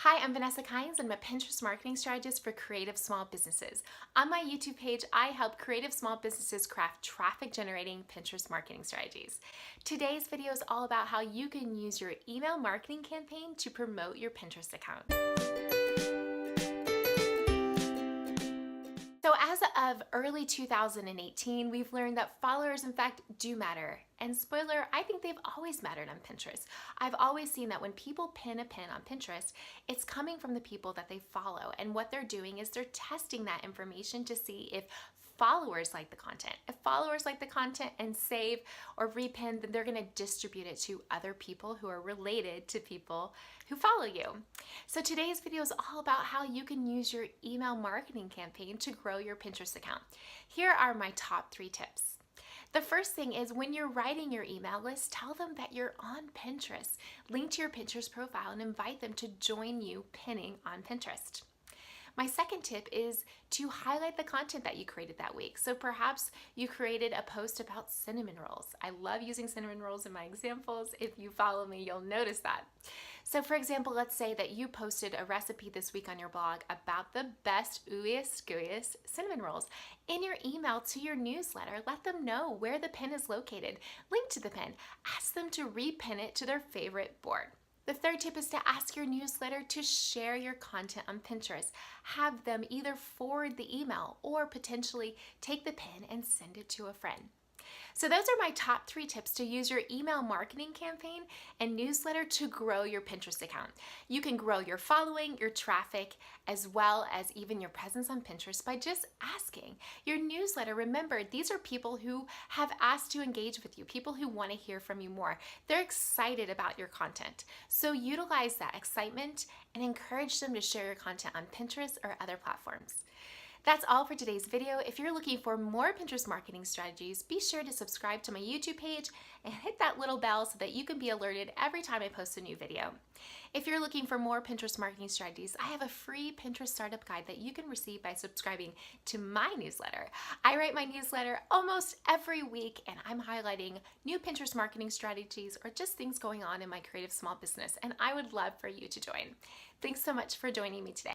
Hi, I'm Vanessa Kynes. I'm a Pinterest marketing strategist for creative small businesses. On my YouTube page, I help creative small businesses craft traffic generating Pinterest marketing strategies. Today's video is all about how you can use your email marketing campaign to promote your Pinterest account. So as of early 2018, we've learned that followers in fact do matter. And spoiler, I think they've always mattered on Pinterest. I've always seen that when people pin a pin on Pinterest, it's coming from the people that they follow. And what they're doing is they're testing that information to see if followers like the content. If followers like the content and save or repin, then they're going to distribute it to other people who are related to people who follow you. So today's video is all about how you can use your email marketing campaign to grow your Pinterest account. Here are my top 3 tips. The first thing is when you're writing your email list, tell them that you're on Pinterest. Link to your Pinterest profile and invite them to join you pinning on Pinterest. My second tip is to highlight the content that you created that week. So perhaps you created a post about cinnamon rolls. I love using cinnamon rolls in my examples. If you follow me, you'll notice that. So for example, let's say that you posted a recipe this week on your blog about the best, ooeyest, gooeyest cinnamon rolls. In your email to your newsletter, let them know where the pin is located. Link to the pin. Ask them to repin it to their favorite board. The third tip is to ask your newsletter to share your content on Pinterest. Have them either forward the email or potentially take the pin and send it to a friend. So those are my top 3 tips to use your email marketing campaign and newsletter to grow your Pinterest account. You can grow your following, your traffic, as well as even your presence on Pinterest by just asking. Your newsletter, remember, these are people who have asked to engage with you, people who want to hear from you more. They're excited about your content. So utilize that excitement and encourage them to share your content on Pinterest or other platforms. That's all for today's video. If you're looking for more Pinterest marketing strategies, be sure to subscribe to my YouTube page and hit that little bell so that you can be alerted every time I post a new video. If you're looking for more Pinterest marketing strategies, I have a free Pinterest startup guide that you can receive by subscribing to my newsletter. I write my newsletter almost every week and I'm highlighting new Pinterest marketing strategies or just things going on in my creative small business, and I would love for you to join. Thanks so much for joining me today.